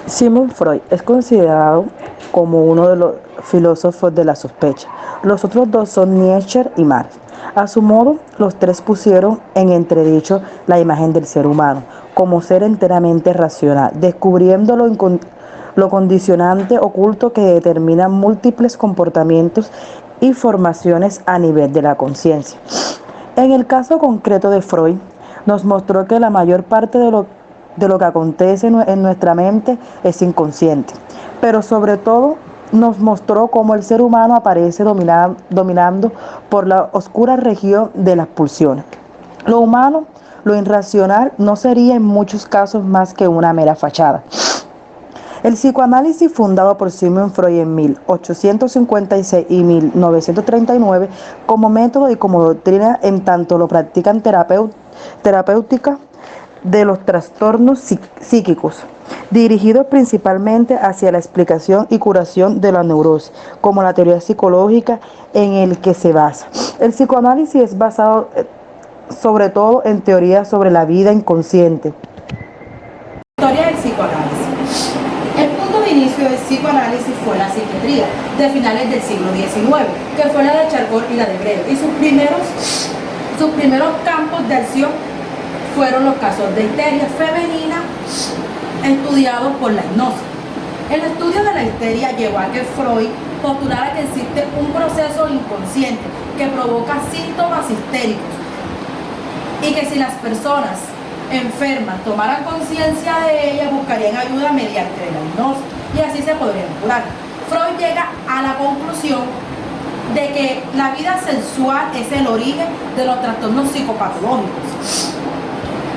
Sigmund Freud es considerado como uno de los filósofos de la sospecha. Los otros dos son Nietzsche y Marx. A su modo, los tres pusieron en entredicho la imagen del ser humano como ser enteramente racional, descubriendo lo condicionante oculto que determina múltiples comportamientos y formaciones a nivel de la conciencia. En el caso concreto de Freud, nos mostró que la mayor parte de lo que acontece en nuestra mente es inconsciente, pero sobre todo nos mostró cómo el ser humano aparece dominando por la oscura región de las pulsiones. Lo humano, lo irracional, no sería en muchos casos más que una mera fachada. El psicoanálisis, fundado por Sigmund Freud en 1856 y 1939, como método y como doctrina, en tanto lo practican terapéutica de los trastornos psíquicos, dirigidos principalmente hacia la explicación y curación de la neurosis, como la teoría psicológica en el que se basa. El psicoanálisis es basado sobre todo en teorías sobre la vida inconsciente. Historia del psicoanálisis. El punto de inicio del psicoanálisis fue la psiquiatría de finales del siglo XIX, que fue la de Charcot y la de Breuer, y sus primeros campos de acción fueron los casos de histeria femenina estudiados por la hipnosis. El estudio de la histeria llevó a que Freud postulara que existe un proceso inconsciente que provoca síntomas histéricos y que si las personas enfermas tomaran conciencia de ella, buscarían ayuda mediante la hipnosis y así se podrían curar. Freud llega a la conclusión de que la vida sensual es el origen de los trastornos psicopatológicos.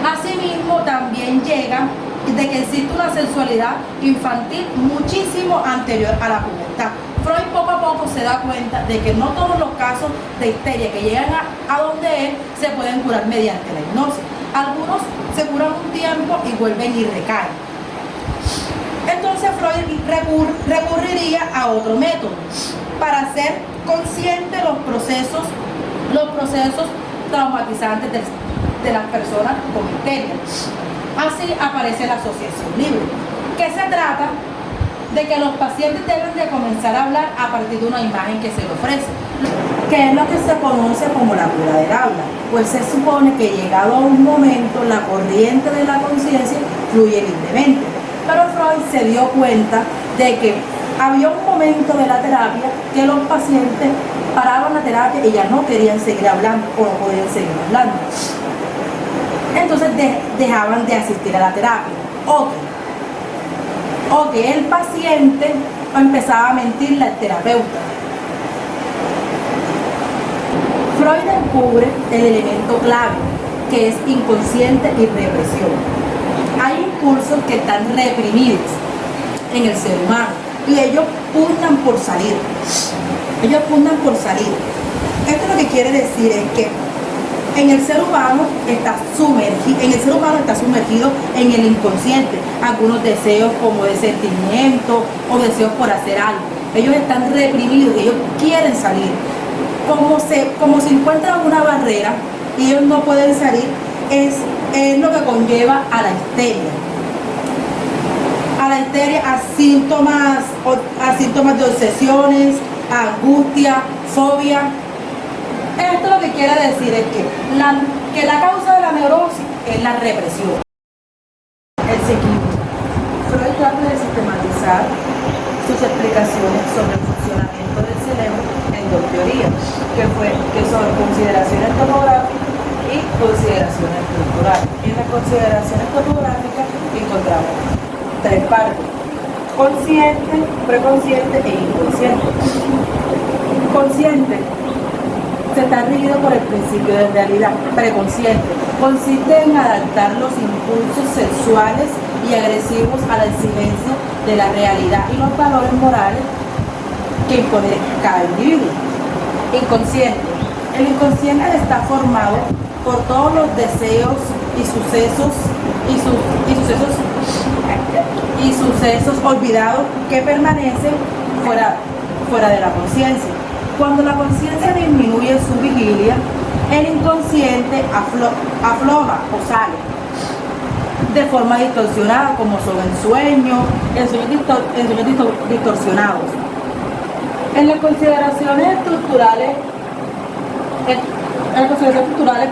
Asimismo, también llega de que existe una sensualidad infantil muchísimo anterior a la pubertad. Freud poco a poco se da cuenta de que no todos los casos de histeria que llegan a donde él se pueden curar mediante la hipnosis. Algunos se curan un tiempo y vuelven y recaen. Entonces Freud recurriría a otro método para hacer consciente los procesos traumatizantes de las personas con histeria. Así aparece la asociación libre, que se trata de que los pacientes deben de comenzar a hablar a partir de una imagen que se le ofrece, que es lo que se conoce como la cura del habla, pues se supone que llegado a un momento la corriente de la conciencia fluye libremente. Pero Freud se dio cuenta de que había un momento de la terapia que los pacientes paraban la terapia y ya no querían seguir hablando o no podían seguir hablando. Entonces dejaban de asistir a la terapia. O que el paciente empezaba a mentirle al terapeuta. Freud descubre el elemento clave, que es inconsciente y represión. Hay impulsos que están reprimidos en el ser humano y ellos pugnan por salir. Esto lo que quiere decir es que en el ser humano está sumergido en el inconsciente algunos deseos como de sentimiento o deseos por hacer algo. Ellos están reprimidos, ellos quieren salir. Como se encuentran una barrera y ellos no pueden salir, es lo que conlleva a la histeria. A síntomas de obsesiones, a angustia, fobia. Esto lo que quiere decir es que la causa de la neurosis es la represión. El psiquismo. Freud trata de sistematizar sus explicaciones sobre el funcionamiento del cerebro en dos teorías, que son consideraciones topográficas y consideraciones estructurales. En las consideraciones topográficas encontramos tres partes: consciente, preconsciente e inconsciente. Consciente se está regido por el principio de realidad. Preconsciente consiste en adaptar los impulsos sexuales y agresivos a la exigencia de la realidad y los valores morales que impone cada individuo. Inconsciente. El inconsciente está formado por todos los deseos y sucesos olvidados que permanecen fuera de la conciencia. Cuando la conciencia disminuye su vigilia, el inconsciente afloja o sale. de forma distorsionada, como son en sueños distorsionados. En las consideraciones estructurales,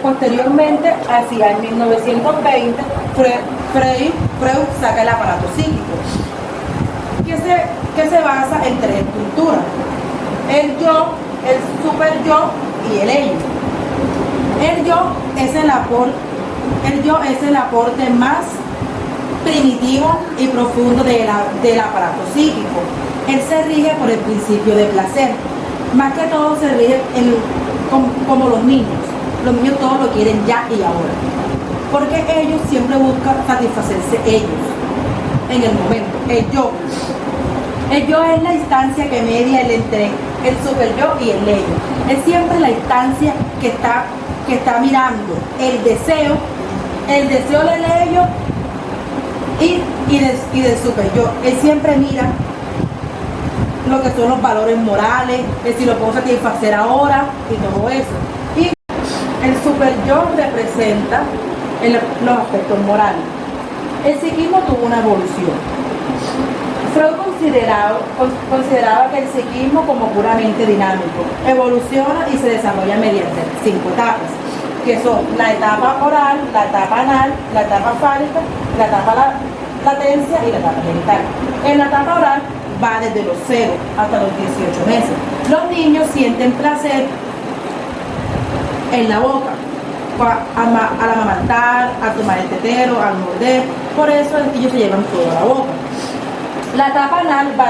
posteriormente, hacia el 1920, Freud saca el aparato psíquico, que se basa en tres estructuras: el yo, el super yo y el ello. El yo es el aporte más primitivo y profundo del aparato psíquico. Él se rige por el principio de placer. Más que todo se rige como los niños. Los niños todos lo quieren ya y ahora. Porque ellos siempre buscan satisfacerse ellos en el momento. El yo. El yo es la instancia que media entre el super yo y el ello. Es siempre la instancia que está mirando el deseo del ello y del super yo. Él siempre mira lo que son los valores morales, si lo puedo satisfacer ahora y todo eso. Y el super yo representa los aspectos morales. El psiquismo tuvo una evolución. Freud consideraba que el psiquismo como puramente dinámico evoluciona y se desarrolla mediante 5 etapas, que son la etapa oral, la etapa anal, la etapa fálica, la etapa latencia y la etapa genital. En la etapa oral va desde los 0 hasta los 18 meses. Los niños sienten placer en la boca, al amamantar, al tomar el tetero, al morder. Por eso ellos se llevan todo a la boca. La etapa anal va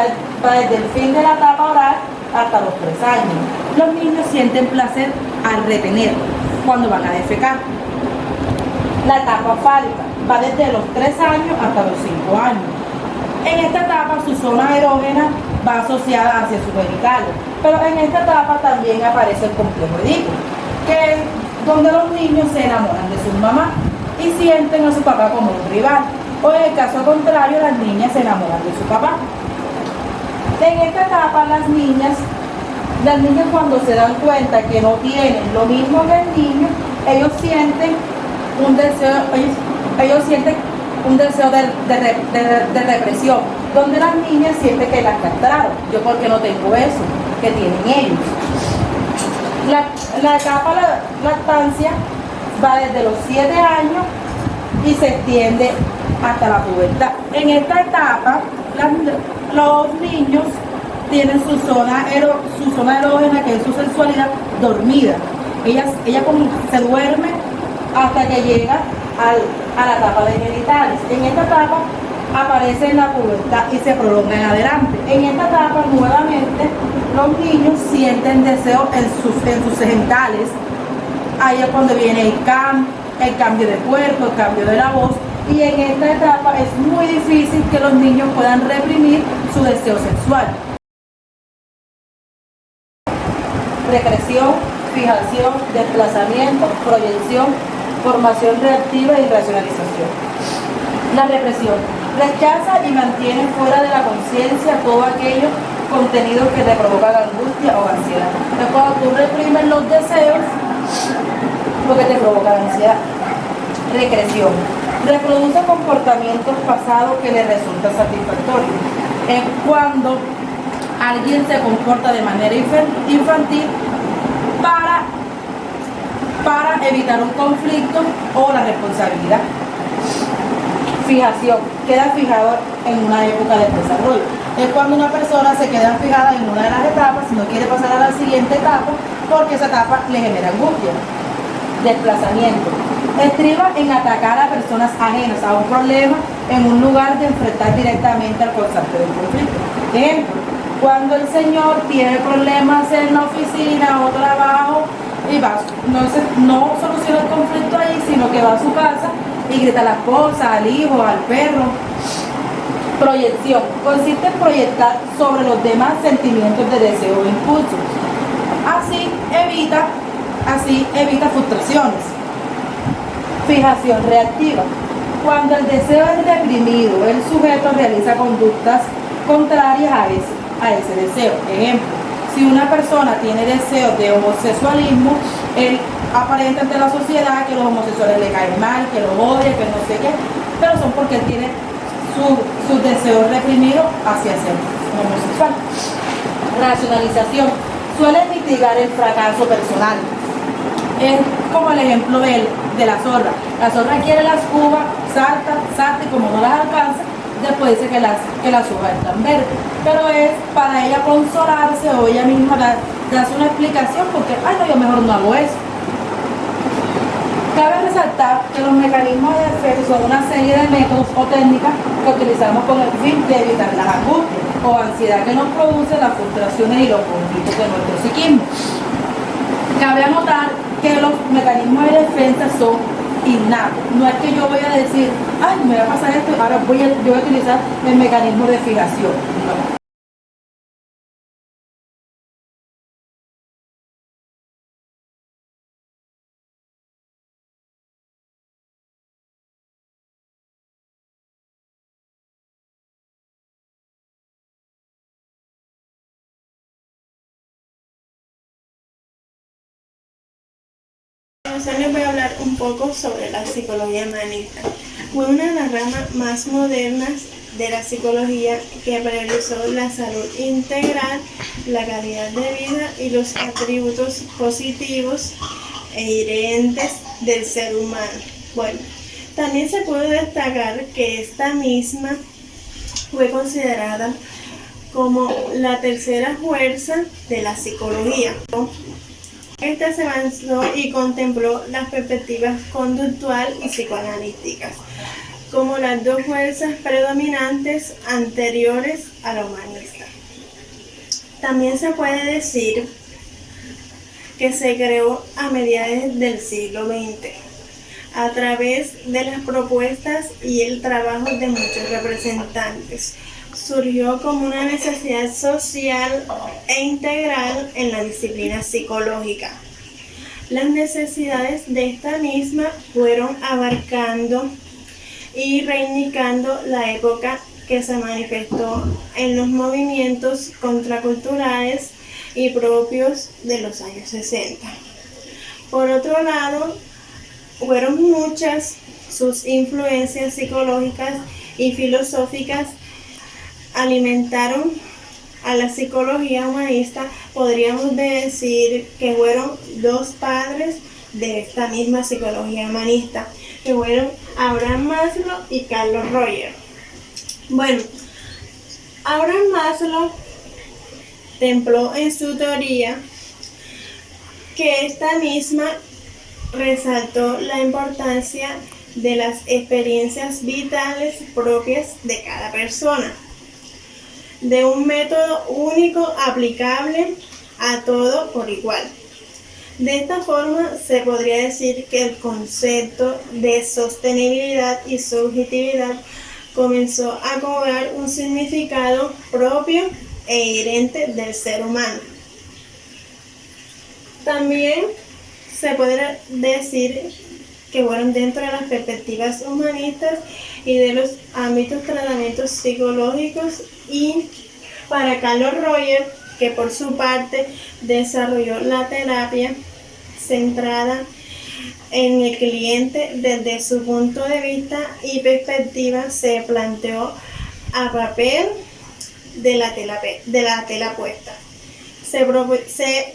desde el fin de la etapa oral hasta los 3 años. Los niños sienten placer al retener cuando van a defecar. La etapa fálica va desde los 3 años hasta los 5 años. En esta etapa su zona erógena va asociada hacia sus genitales, pero en esta etapa también aparece el complejo edípico, que es donde los niños se enamoran de su mamá y sienten a su papá como un rival, o en el caso contrario, las niñas se enamoran de su papá. En esta etapa las niñas cuando se dan cuenta que no tienen lo mismo que el niño, ellos sienten un deseo de represión, donde las niñas sienten que las castraron. Yo porque no tengo eso que tienen ellos. La etapa lactancia va desde los 7 años y se extiende hasta la pubertad. En esta etapa los niños tienen su zona erógena, que es su sensualidad, dormida. Ella como se duerme hasta que llega a la etapa de genitales. En esta etapa aparece la pubertad y se prolonga en adelante. En esta etapa nuevamente los niños sienten deseo en sus genitales. Ahí es cuando viene el cambio de cuerpo, el cambio de la voz, y en esta etapa es muy difícil que los niños puedan reprimir su deseo sexual. Recreación, fijación, desplazamiento, proyección, formación reactiva y racionalización. La represión rechaza y mantiene fuera de la conciencia todo aquello contenido que te provoca angustia o ansiedad. Es cuando tú reprimes los deseos, lo que te provoca ansiedad. Recreación reproduce comportamientos pasados que le resultan satisfactorios. Es cuando alguien se comporta de manera infantil para evitar un conflicto o la responsabilidad. Fijación, queda fijado en una época de desarrollo. Es cuando una persona se queda fijada en una de las etapas y no quiere pasar a la siguiente etapa porque esa etapa le genera angustia. Desplazamiento. Estriba en atacar a personas ajenas a un problema en un lugar de enfrentar directamente al causante del conflicto. Ejemplo, cuando el señor tiene problemas en la oficina o trabajo y no soluciona el conflicto ahí, sino que va a su casa y grita a la esposa, al hijo, al perro. Proyección. Consiste en proyectar sobre los demás sentimientos de deseo o impulso. Así evita frustraciones. Fijación reactiva. Cuando el deseo es reprimido, el sujeto realiza conductas contrarias a ese deseo. Ejemplo, si una persona tiene deseo de homosexualismo, él aparenta ante la sociedad que los homosexuales le caen mal, que los odia, que no sé qué, pero son porque él tiene sus deseos reprimidos hacia ser homosexual. Racionalización. Suele mitigar el fracaso personal. Es como el ejemplo de la zorra. La zorra quiere las uvas, salta y como no las alcanza, después dice que las uvas están verdes. Pero es para ella consolarse o ella misma darse una explicación porque, ay no, yo mejor no hago eso. Cabe resaltar que los mecanismos de defensa son una serie de métodos o técnicas que utilizamos con el fin de evitar las angustias o ansiedad que nos produce las frustraciones y los conflictos de nuestro psiquismo. Cabe anotar que los mecanismos de defensa son innatos. No es que yo voy a decir, ay, me va a pasar esto, ahora yo voy a utilizar el mecanismo de fijación. No. Entonces les voy a hablar un poco sobre la psicología humanista. Fue una de las ramas más modernas de la psicología que priorizó la salud integral, la calidad de vida y los atributos positivos e inherentes del ser humano. Bueno, también se puede destacar que esta misma fue considerada como la tercera fuerza de la psicología. Esta se avanzó y contempló las perspectivas conductual y psicoanalíticas como las dos fuerzas predominantes anteriores a la humanista. También se puede decir que se creó a mediados del siglo XX a través de las propuestas y el trabajo de muchos representantes. Surgió como una necesidad social e integral en la disciplina psicológica. Las necesidades de esta misma fueron abarcando y reivindicando la época que se manifestó en los movimientos contraculturales y propios de los años 60. Por otro lado, fueron muchas sus influencias psicológicas y filosóficas alimentaron a la psicología humanista. Podríamos decir que fueron dos padres de esta misma psicología humanista, que fueron Abraham Maslow y Carlos Rogers. Bueno, Abraham Maslow templó en su teoría que esta misma resaltó la importancia de las experiencias vitales propias de cada persona, de un método único aplicable a todo por igual. De esta forma se podría decir que el concepto de sostenibilidad y subjetividad comenzó a cobrar un significado propio e inherente del ser humano. También se puede decir que fueron dentro de las perspectivas humanistas y de los ámbitos tratamientos psicológicos, y para Carlos Rogers, que por su parte desarrolló la terapia centrada en el cliente desde su punto de vista y perspectiva, se planteó a papel de la tela puesta. Se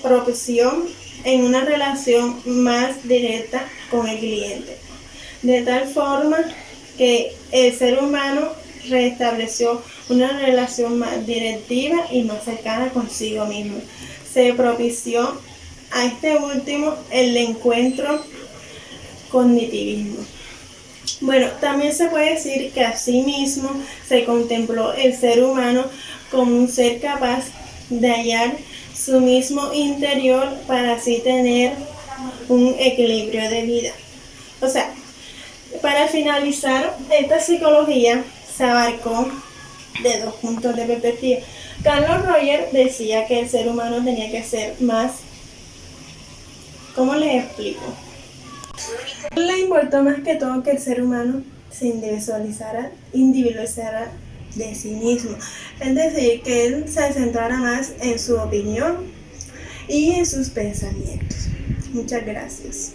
propició en una relación más directa con el cliente, de tal forma que el ser humano restableció una relación más directiva y más cercana consigo mismo. Se propició a este último el encuentro cognitivismo. Bueno, también se puede decir que asimismo se contempló el ser humano como un ser capaz de hallar su mismo interior para así tener un equilibrio de vida. O sea, para finalizar, esta psicología se abarcó de dos puntos de perspectiva. Carlos Rogers decía que el ser humano tenía que ser más, ¿cómo les explico? Le importó más que todo que el ser humano se individualizara de sí mismo, es decir, que él se centrara más en su opinión y en sus pensamientos. Muchas gracias.